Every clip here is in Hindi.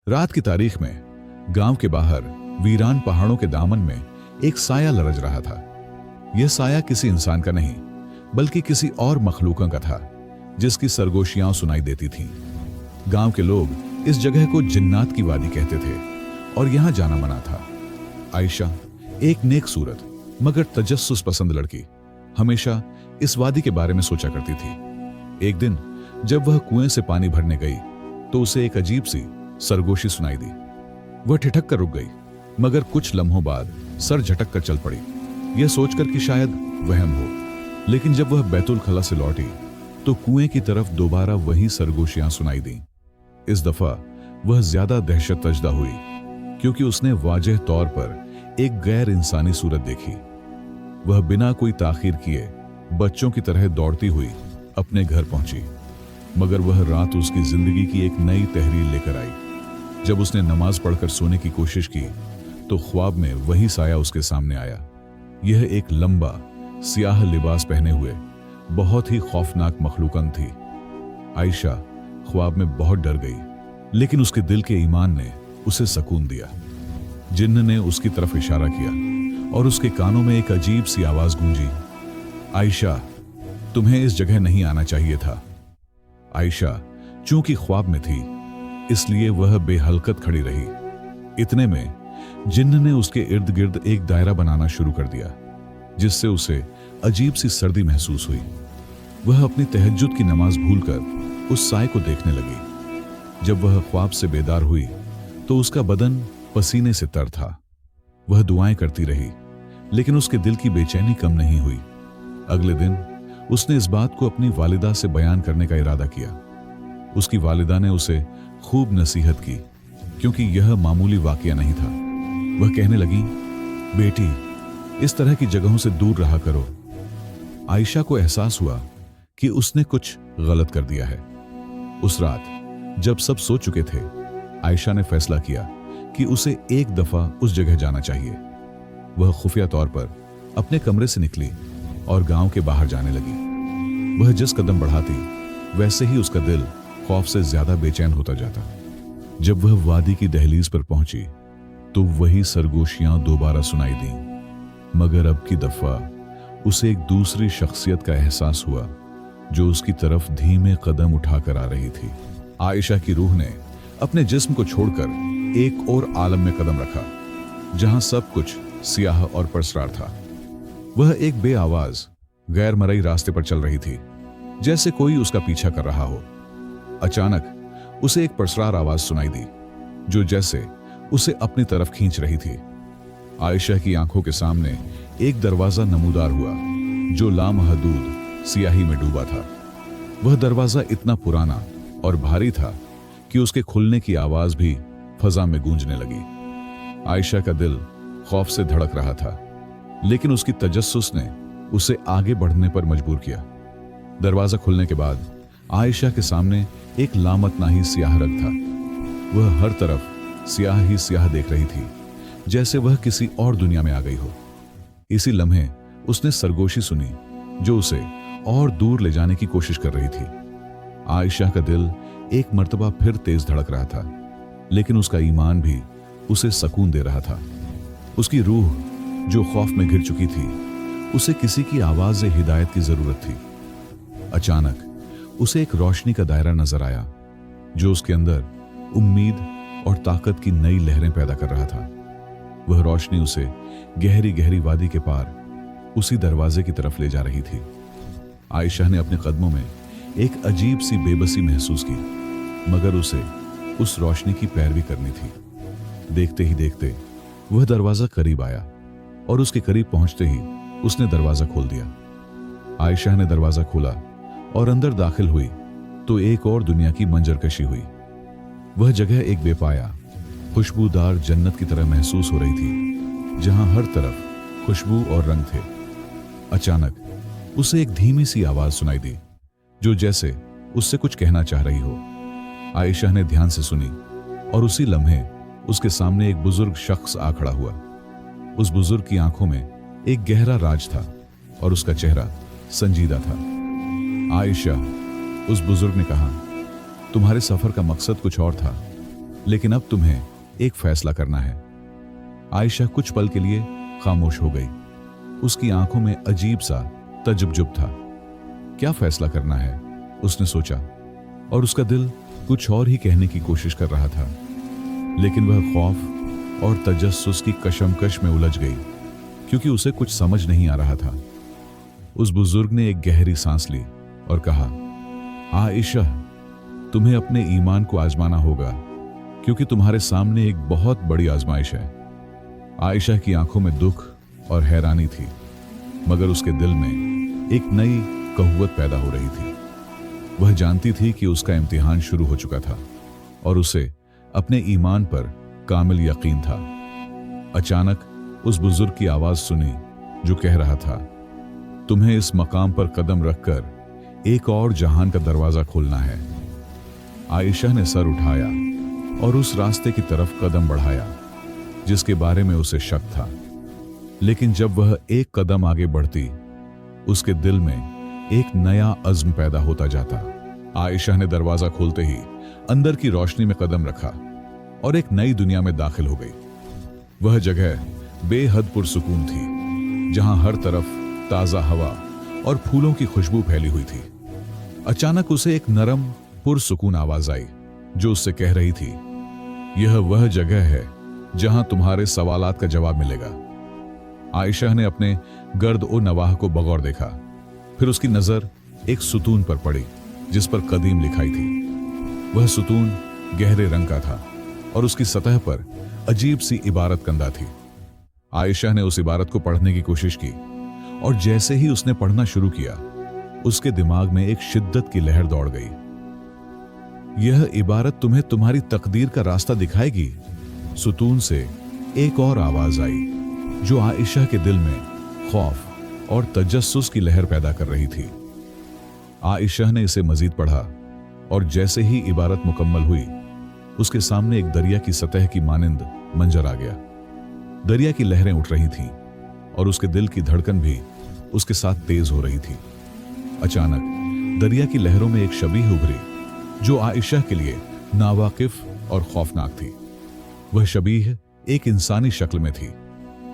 रात की तारीख में गांव के बाहर वीरान पहाड़ों के दामन में एक साया लरज रहा था। यह साया किसी इंसान का नहीं बल्कि किसी और मखलूकों का था, जिसकी सरगोशियां सुनाई देती थीं। गांव के लोग इस जगह को जिन्नात की वादी कहते थे और यहां जाना मना था। आयशा, एक नेक सूरत मगर तजस्सुस पसंद लड़की, हमेशा इस वादी के बारे में सोचा करती थी। एक दिन जब वह कुएं से पानी भरने गई तो उसे एक अजीब सी सरगोशी सुनाई दी। वह ठिठक कर रुक गई, मगर कुछ लम्हों बाद सर झटक कर चल पड़ी, यह सोचकर कि शायद वहम हो। लेकिन जब वह बैतुल खला से लौटी तो कुएं की तरफ दोबारा वही सरगोशियां सुनाई दी। इस दफा वह ज्यादा दहशत तजदा हुई, क्योंकि उसने वाजह तौर पर एक गैर इंसानी सूरत देखी। वह बिना कोई ताखीर किए बच्चों की तरह दौड़ती हुई अपने घर पहुंची, मगर वह रात उसकी जिंदगी की एक नई तहरीर लेकर आई। जब उसने नमाज पढ़कर सोने की कोशिश की तो ख्वाब में वही साया उसके सामने आया। यह एक लंबा सियाह लिबास पहने हुए बहुत ही खौफनाक मखलूकन थी। आयशा ख्वाब में बहुत डर गई, लेकिन उसके दिल के ईमान ने उसे सकून दिया। जिन्न ने उसकी तरफ इशारा किया और उसके कानों में एक अजीब सी आवाज गूंजी, आयशा, तुम्हें इस जगह नहीं आना चाहिए था। आयशा चूंकि ख्वाब में थी इसलिए वह बेहलकत खड़ी रही। इतने में जिन्न ने उसके इर्द गिर्द एक दायरा बनाना शुरू कर दिया, जिससे उसे अजीब सी सर्दी महसूस हुई। वह अपनी तहज्जुद की नमाज भूलकर उस साए को देखने लगी। जब वह ख्वाब से बेदार हुई तो उसका बदन पसीने से तर था। वह दुआएं करती रही, लेकिन उसके दिल की बेचैनी कम नहीं हुई। अगले दिन उसने इस बात को अपनी वालिदा से बयान करने का इरादा किया। उसकी वालिदा ने उसे खूब नसीहत की, क्योंकि यह मामूली वाकया नहीं था। वह कहने लगी, बेटी, इस तरह की जगहों से दूर रहा करो। आयशा को एहसास हुआ कि उसने कुछ गलत कर दिया है। उस रात जब सब सो चुके थे, आयशा ने फैसला किया कि उसे एक दफा उस जगह जाना चाहिए। वह खुफिया तौर पर अपने कमरे से निकली और गांव के बाहर जाने लगी। वह जिस कदम बढ़ाती वैसे ही उसका दिल खौफ से ज्यादा बेचैन होता जाता। जब वह वादी की दहलीज पर पहुंची तो वही सरगोशियां दोबारा सुनाई दी, मगर अब की दफा उसे एक दूसरी शख्सियत का एहसास हुआ जो उसकी तरफ धीमे कदम उठाकर आ रही थी। आयशा की रूह ने अपने जिस्म को छोड़कर एक और आलम में कदम रखा, जहां सब कुछ सियाह और परसरार था। वह एक बेआवाज गैर मरई रास्ते पर चल रही थी, जैसे कोई उसका पीछा कर रहा हो। अचानक उसे एक परसरार आवाज सुनाई दी, जो जैसे उसे अपनी तरफ खींच रही थी। आयशा की आंखों के सामने एक दरवाजा नमूदार हुआ, जो लामहदूद सियाही में डूबा था। वह दरवाजा इतना पुराना और भारी था कि उसके खुलने की आवाज भी फजा में गूंजने लगी। आयशा का दिल खौफ से धड़क रहा था, लेकिन उसकी तजस्सुस ने उसे आगे बढ़ने पर मजबूर किया। दरवाजा खुलने के बाद आयशा के सामने एक लामतनाही सियाह रंग था। वह हर तरफ सियाह ही सियाह देख रही थी, जैसे वह किसी और दुनिया में आ गई हो। इसी लम्हे उसने सरगोशी सुनी, जो उसे और दूर ले जाने की कोशिश कर रही थी। आयशा का दिल एक मर्तबा फिर तेज धड़क रहा था, लेकिन उसका ईमान भी उसे सकून दे रहा था। उसकी रूह जो खौफ में घिर चुकी थी, उसे किसी की आवाज हिदायत की जरूरत थी। अचानक उसे एक रोशनी का दायरा नजर आया, जो उसके अंदर उम्मीद और ताकत की नई लहरें पैदा कर रहा था। वह रोशनी उसे गहरी गहरी वादी के पार उसी दरवाजे की तरफ ले जा रही थी। आयशा ने अपने कदमों में एक अजीब सी बेबसी महसूस की, मगर उसे उस रोशनी की पैरवी करनी थी। देखते ही देखते वह दरवाजा करीब आया और उसके करीब पहुंचते ही उसने दरवाजा खोल दिया। आयशा ने दरवाजा खोला और अंदर दाखिल हुई तो एक और दुनिया की मंजरकशी हुई। वह जगह एक बेपाया खुशबूदार जन्नत की तरह महसूस हो रही थी, जहां हर तरफ खुशबू और रंग थे। अचानक उसे एक धीमी सी आवाज सुनाई दी, जो जैसे उससे कुछ कहना चाह रही हो। आयशा ने ध्यान से सुनी और उसी लम्हे उसके सामने एक बुजुर्ग शख्स आ खड़ा हुआ। उस बुजुर्ग की आंखों में एक गहरा राज था और उसका चेहरा संजीदा था। आयशा, उस बुजुर्ग ने कहा, तुम्हारे सफर का मकसद कुछ और था, लेकिन अब तुम्हें एक फैसला करना है। आयशा कुछ पल के लिए खामोश हो गई। उसकी आंखों में अजीब सा तजुब था। क्या फैसला करना है, उसने सोचा, और उसका दिल कुछ और ही कहने की कोशिश कर रहा था, लेकिन वह खौफ और तजस्सुस की कशमकश में उलझ गई, क्योंकि उसे कुछ समझ नहीं आ रहा था। उस बुजुर्ग ने एक गहरी सांस ली और कहा, आयशा, तुम्हें अपने ईमान को आजमाना होगा, क्योंकि तुम्हारे सामने एक बहुत बड़ी आजमाइश है। आयशा की आंखों में दुख और हैरानी थी, मगर उसके दिल में एक नई कहुवत पैदा हो रही थी। वह जानती थी कि उसका इम्तिहान शुरू हो चुका था और उसे अपने ईमान पर कामिल यकीन था। अचानक उस बुजुर्ग की आवाज सुनी जो कह रहा था, तुम्हें इस मकाम पर कदम रखकर एक और जहान का दरवाजा खोलना है। आयशा ने सर उठाया और उस रास्ते की तरफ कदम बढ़ाया जिसके बारे में उसे शक था, लेकिन जब वह एक कदम आगे बढ़ती, उसके दिल में एक नया अज़्म पैदा होता जाता। आयशा ने दरवाजा खोलते ही अंदर की रोशनी में कदम रखा और एक नई दुनिया में दाखिल हो गई। वह जगह बेहद पुरसुकून थी, जहां हर तरफ ताजा हवा और फूलों की खुशबू फैली हुई थी। अचानक उसे एक नरम पुरसुकून आवाज आई जो उससे कह रही थी, यह वह जगह है जहां तुम्हारे सवालात का जवाब मिलेगा। आयशा ने अपने गर्द ओ नवाह को बगौर देखा, फिर उसकी नजर एक सुतून पर पड़ी जिस पर कदीम लिखाई थी। वह सुतून गहरे रंग का था और उसकी सतह पर अजीब सी इबारत कंदा थी। आयशा ने उस इबारत को पढ़ने की कोशिश की और जैसे ही उसने पढ़ना शुरू किया, उसके दिमाग में एक शिद्दत की लहर दौड़ गई। यह इबारत तुम्हें तुम्हारी तकदीर का रास्ता दिखाएगी। सुतून से एक और आवाज आई जो आयशा के दिल में खौफ और तजस्सुस की लहर पैदा कर रही थी। आयशा ने इसे मजीद पढ़ा और जैसे ही इबारत मुकम्मल हुई, उसके सामने एक दरिया की सतह की मानिंद मंजर आ गया। दरिया की लहरें उठ रही थीं और उसके दिल की धड़कन भी उसके साथ तेज हो रही थी। अचानक दरिया की लहरों में एक शबीह उभरी जो आयशा के लिए नावाकिफ और खौफनाक थी। वह शबीह एक इंसानी शक्ल में थी,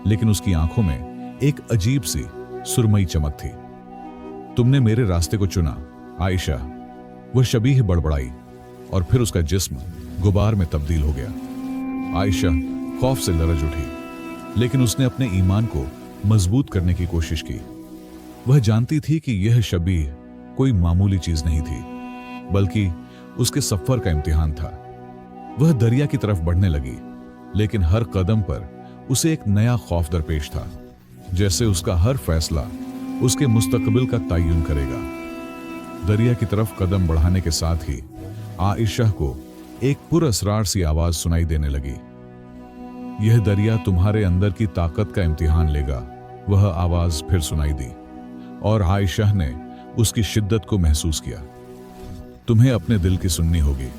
लेकिन उसकी आंखों में एक अजीब सी सुरमई चमक थी। तुमने मेरे रास्ते को चुना, आयशा, वह शबीह बड़बड़ाई और फिर उसका जिस्म गुबार में तब्दील हो गया। आयशा खौफ से लरज उठी, लेकिन उसने अपने ईमान को मजबूत करने की कोशिश की। वह जानती थी कि यह शबीह कोई मामूली चीज नहीं थी, बल्कि उसके सफर का इम्तिहान था। वह दरिया की तरफ बढ़ने लगी, लेकिन हर कदम पर उसे एक नया खौफ दरपेश था, जैसे उसका हर फैसला उसके मुस्तकबिल का तयन करेगा। दरिया की तरफ कदम बढ़ाने के साथ ही आयशा को एक पुरअसरार सी आवाज सुनाई देने लगी, यह दरिया तुम्हारे अंदर की ताकत का इम्तिहान लेगा। वह आवाज फिर सुनाई दी और आयशा ने उसकी शिद्दत को महसूस किया। तुम्हें अपने दिल की सुननी होगी,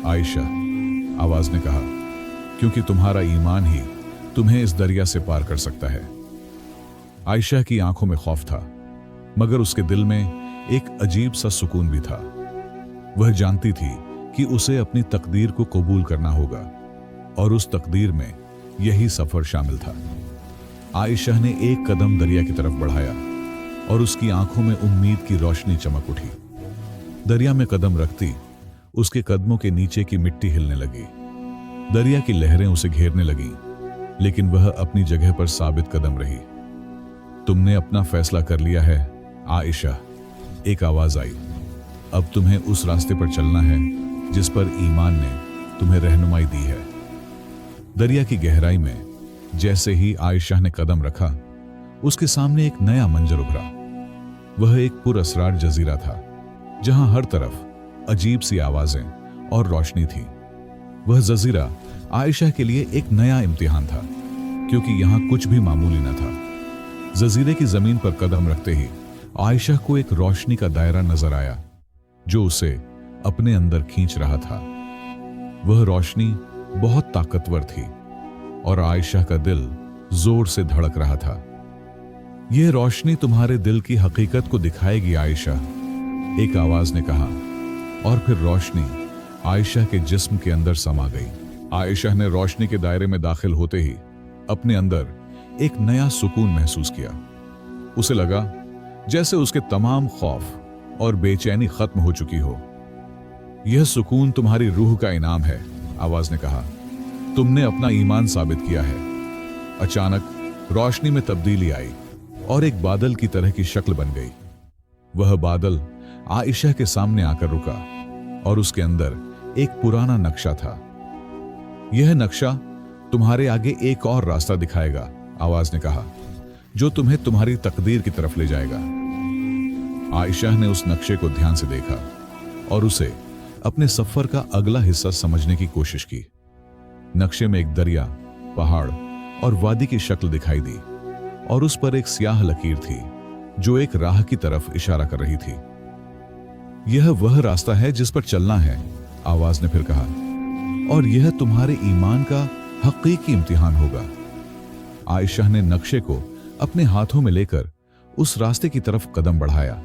आयशा, आवाज ने कहा, क्योंकि तुम्हारा ईमान ही तुम्हें इस दरिया से पार कर सकता है। आयशा की आंखों में खौफ था, मगर उसके दिल में एक अजीब सा सुकून भी था। वह जानती थी कि उसे अपनी तकदीर को कबूल करना होगा और उस तकदीर में यही सफर शामिल था। आयशा ने एक कदम दरिया की तरफ बढ़ाया और उसकी आंखों में उम्मीद की रोशनी चमक उठी। दरिया में कदम रखती उसके कदमों के नीचे की मिट्टी हिलने लगी। दरिया की लहरें उसे घेरने लगीं, लेकिन वह अपनी जगह पर साबित कदम रही। तुमने अपना फैसला कर लिया है, आयशा, एक आवाज आई। अब तुम्हें उस रास्ते पर चलना है जिस पर ईमान ने तुम्हें रहनुमाई दी है। दरिया की गहराई में जैसे ही आयशा ने कदम रखा, उसके सामने एक नया मंजर उभरा। वह एक पुरअसरार जजीरा था, जहां हर तरफ अजीब सी आवाजें और रोशनी थी। वह जजीरा आयशा के लिए एक नया इम्तिहान था, क्योंकि यहां कुछ भी मामूली न था। जजीरे की जमीन पर कदम रखते ही आयशा को एक रोशनी का दायरा नजर आया जो उसे अपने अंदर खींच रहा था। वह रोशनी बहुत ताकतवर थी और आयशा का दिल जोर से धड़क रहा था। यह रोशनी तुम्हारे दिल की हकीकत को दिखाएगी, आयशा, एक आवाज ने कहा, और फिर रोशनी आयशा के जिस्म के अंदर समा गई। आयशा ने रोशनी के दायरे में दाखिल होते ही अपने अंदर एक नया सुकून महसूस किया। उसे लगा जैसे उसके तमाम खौफ और बेचैनी खत्म हो चुकी हो। यह सुकून तुम्हारी रूह का इनाम है, आवाज ने कहा। तुमने अपना ईमान साबित किया है। अचानक रोशनी में तब्दीली आई और एक बादल की तरह की शक्ल बन गई। वह बादल आयशा के सामने आकर रुका और उसके अंदर एक पुराना नक्शा था। यह नक्शा तुम्हारे आगे एक और रास्ता दिखाएगा, आवाज ने कहा, जो तुम्हें तुम्हारी तकदीर की तरफ ले जाएगा। आयशा ने उस नक्शे को ध्यान से देखा और उसे अपने सफर का अगला हिस्सा समझने की कोशिश की। नक्शे में एक दरिया, पहाड़ और वादी की शक्ल दिखाई दी और उस पर एक स्याह लकीर थी जो एक राह की तरफ इशारा कर रही थी। यह वह रास्ता है जिस पर चलना है, आवाज ने फिर कहा, और यह तुम्हारे ईमान का हकीकी इम्तिहान होगा। आयशा ने नक्शे को अपने हाथों में लेकर उस रास्ते की तरफ कदम बढ़ाया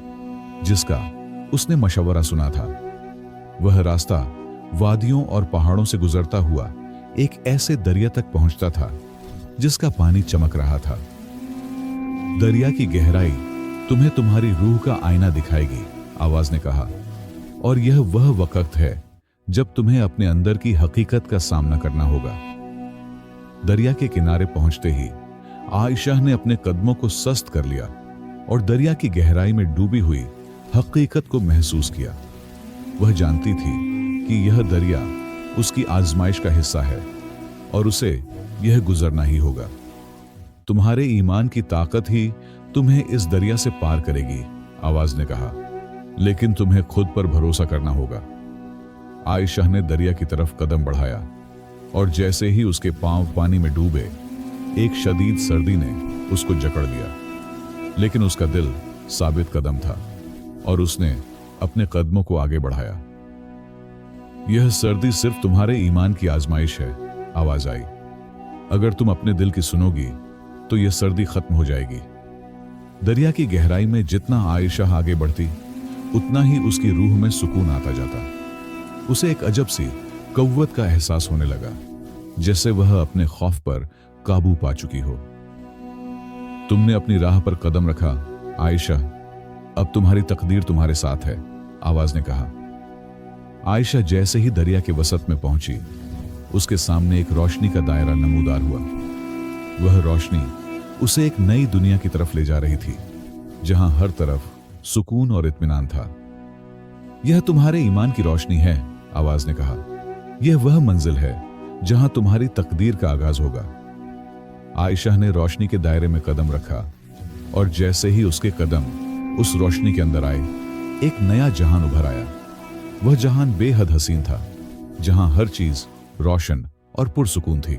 जिसका उसने मशवरा सुना था। वह रास्ता वादियों और पहाड़ों से गुजरता हुआ एक ऐसे दरिया तक पहुंचता था जिसका पानी चमक रहा था। दरिया की गहराई तुम्हें तुम्हारी रूह का आईना दिखाएगी, आवाज ने कहा, और यह वह वक्त है जब तुम्हें अपने अंदर की हकीकत का सामना करना होगा। दरिया के किनारे पहुंचते ही आयशा ने अपने कदमों को सस्त कर लिया और दरिया की गहराई में डूबी हुई हकीकत को महसूस किया। वह जानती थी कि यह दरिया उसकी आजमाइश का हिस्सा है और उसे यह गुजरना ही होगा। तुम्हारे ईमान की ताकत ही तुम्हें इस दरिया से पार करेगी, आवाज ने कहा, लेकिन तुम्हें खुद पर भरोसा करना होगा। आयशा ने दरिया की तरफ कदम बढ़ाया और जैसे ही उसके पांव पानी में डूबे, एक शदीद सर्दी ने उसको जकड़ लिया, लेकिन उसका दिल साबित कदम था और उसने अपने कदमों को आगे बढ़ाया। यह सर्दी सिर्फ तुम्हारे ईमान की आजमाइश है, आवाज आई। अगर तुम अपने दिल की सुनोगी तो यह सर्दी खत्म हो जाएगी। दरिया की गहराई में जितना आयशा आगे बढ़ती उतना ही उसकी रूह में सुकून आता जाता। उसे एक अजब सी कव्वत का एहसास होने लगा, जैसे वह अपने खौफ पर काबू पा चुकी हो। तुमने अपनी राह पर कदम रखा, आयशा, अब तुम्हारी तकदीर तुम्हारे साथ है, आवाज ने कहा। आयशा जैसे ही दरिया के वसत में पहुंची, उसके सामने एक रोशनी का दायरा नमूदार हुआ। वह रोशनी उसे एक नई दुनिया की तरफ ले जा रही थी, जहां हर तरफ सुकून और इत्मीनान था। यह तुम्हारे ईमान की रोशनी है, आवाज ने कहा। यह वह मंजिल है जहां तुम्हारी तकदीर का आगाज होगा। आयशा ने रोशनी के दायरे में कदम रखा और जैसे ही उसके कदम उस रोशनी के अंदर आए, एक नया जहान उभर आया। वह जहान बेहद हसीन था, जहां हर चीज रोशन और पुरसुकून थी।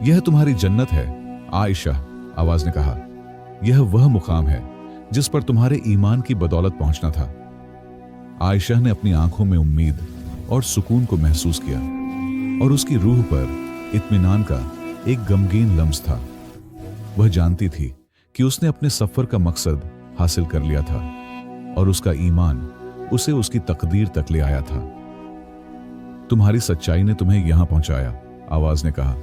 यह तुम्हारी जन्नत है, आयशा, आवाज ने कहा। यह वह मुकाम है जिस पर तुम्हारे ईमान की बदौलत पहुंचना था। आयशा ने अपनी आंखों में उम्मीद और सुकून को महसूस किया और उसकी रूह पर इत्मीनान का एक गमगीन लम्स था। वह जानती थी कि उसने अपने सफर का मकसद हासिल कर लिया था और उसका ईमान उसे उसकी तकदीर तक ले आया था। तुम्हारी सच्चाई ने तुम्हें यहां पहुंचाया, आवाज ने कहा,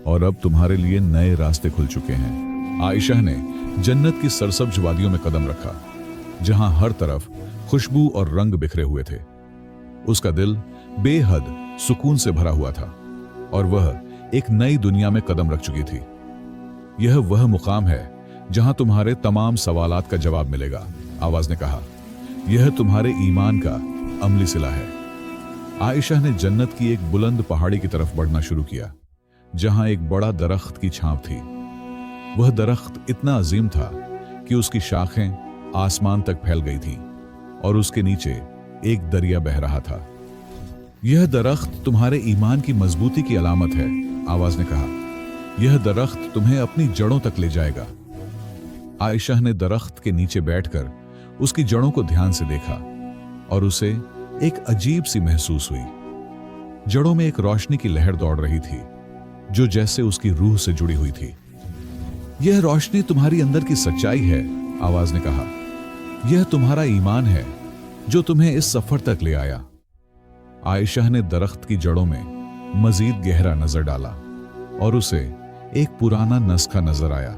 और अब तुम्हारे लिए नए रास्ते खुल चुके हैं। आयशा ने जन्नत की सरसब्ज वादियों में कदम रखा, जहां हर तरफ खुशबू और रंग बिखरे हुए थे। उसका दिल बेहद सुकून से भरा हुआ था और वह एक नई दुनिया में कदम रख चुकी थी। यह वह मुकाम है जहां तुम्हारे तमाम सवालात का जवाब मिलेगा, आवाज ने कहा। यह तुम्हारे ईमान का अमली सिला है। आयशा ने जन्नत की एक बुलंद पहाड़ी की तरफ बढ़ना शुरू किया, जहां एक बड़ा दरख्त की छांव थी। वह दरख्त इतना अजीम था कि उसकी शाखें आसमान तक फैल गई थीं और उसके नीचे एक दरिया बह रहा था। यह दरख्त तुम्हारे ईमान की मजबूती की अलामत है, आवाज ने कहा। यह दरख्त तुम्हें अपनी जड़ों तक ले जाएगा। आयशा ने दरख्त के नीचे बैठकर उसकी जड़ों को ध्यान से देखा और उसे एक अजीब सी महसूस हुई। जड़ों में एक रोशनी की लहर दौड़ रही थी जो जैसे उसकी रूह से जुड़ी हुई थी। यह रोशनी तुम्हारी अंदर की सच्चाई है, आवाज ने कहा। यह तुम्हारा ईमान है जो तुम्हें इस सफर तक ले आया। आयशा ने दरख्त की जड़ों में मजीद गहरा नजर डाला और उसे एक पुराना नुस्खा नजर आया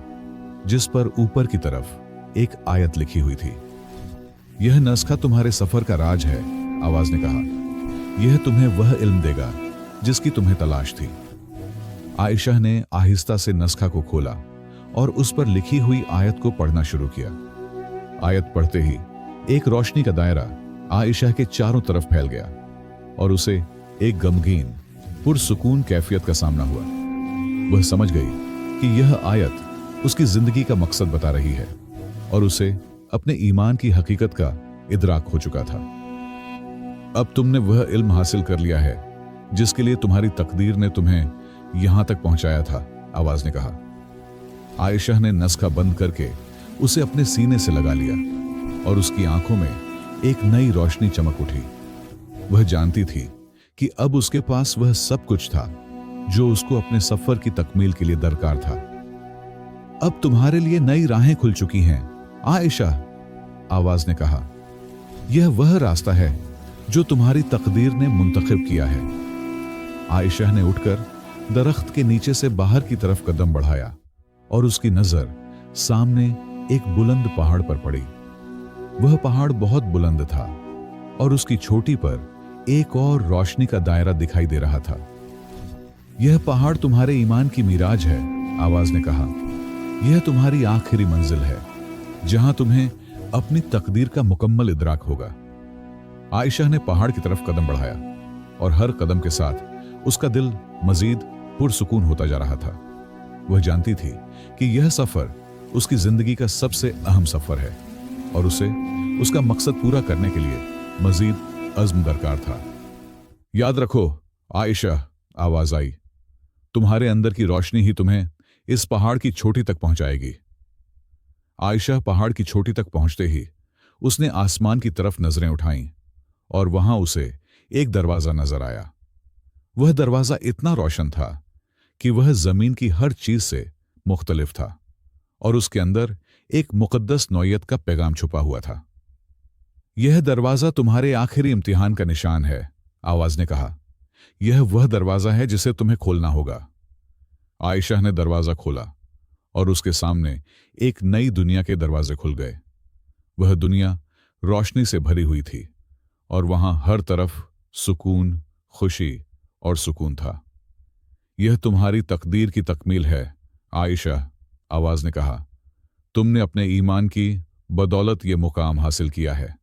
जिस पर ऊपर की तरफ एक आयत लिखी हुई थी। यह नुस्खा तुम्हारे सफर का राज है, आवाज ने कहा। यह तुम्हें वह इल्म देगा जिसकी तुम्हें तलाश थी। आयशा ने आहिस्ता से नुस्खा को खोला और उस पर लिखी हुई आयत को पढ़ना शुरू किया। आयत पढ़ते ही एक रोशनी का दायरा आयशा के चारों तरफ फैल गया और उसे एक गमगीन पुरसुकून कैफियत का सामना हुआ। वह समझ गई कि यह आयत उसकी जिंदगी का मकसद बता रही है और उसे अपने ईमान की हकीकत का इदराक हो चुका था। अब तुमने वह इल्म हासिल कर लिया है जिसके लिए तुम्हारी तकदीर ने तुम्हें यहां तक पहुंचाया था, आवाज ने कहा। आयशा ने नुस्खा बंद करके उसे अपने सीने से लगा लिया और उसकी आंखों में एक नई रोशनी चमक उठी। वह जानती थी कि अब उसके पास वह सब कुछ था जो उसको अपने सफर की तकमील के लिए दरकार था। अब तुम्हारे लिए नई राहें खुल चुकी हैं, आयशा, आवाज ने कहा। यह वह रास्ता है जो तुम्हारी तकदीर ने मुंतखब किया है। आयशा ने उठकर दरख्त के नीचे से बाहर की तरफ कदम बढ़ाया और उसकी नजर सामने एक बुलंद पहाड़ पर पड़ी। वह पहाड़ बहुत बुलंद था और उसकी चोटी पर एक और रोशनी का दायरा दिखाई दे रहा था। यह पहाड़ तुम्हारे ईमान की मिराज है, आवाज ने कहा। यह तुम्हारी आखिरी मंजिल है जहां तुम्हें अपनी तकदीर का मुकम्मल इदराक होगा। आयशा ने पहाड़ की तरफ कदम बढ़ाया और हर कदम के साथ उसका दिल मजीद पुरसुकून होता जा रहा था। वह जानती थी कि यह सफर उसकी जिंदगी का सबसे अहम सफर है और उसे उसका मकसद पूरा करने के लिए मजीद अज़्म दरकार था। याद रखो आयशा, आवाज आई, तुम्हारे अंदर की रोशनी ही तुम्हें इस पहाड़ की चोटी तक पहुंचाएगी। आयशा पहाड़ की चोटी तक पहुंचते ही उसने आसमान की तरफ नजरें उठाईं और वहां उसे एक दरवाजा नजर आया। वह दरवाजा इतना रोशन था कि वह जमीन की हर चीज से मुख्तलिफ था और उसके अंदर एक मुकद्दस नौयत का पैगाम छुपा हुआ था। यह दरवाजा तुम्हारे आखिरी इम्तिहान का निशान है, आवाज ने कहा। यह वह दरवाजा है जिसे तुम्हें खोलना होगा। आयशा ने दरवाजा खोला और उसके सामने एक नई दुनिया के दरवाजे खुल गए। वह दुनिया रोशनी से भरी हुई थी और वहां हर तरफ सुकून, खुशी और सुकून था। यह तुम्हारी तकदीर की तकमील है, आयशा, आवाज ने कहा। तुमने अपने ईमान की बदौलत यह मुकाम हासिल किया है।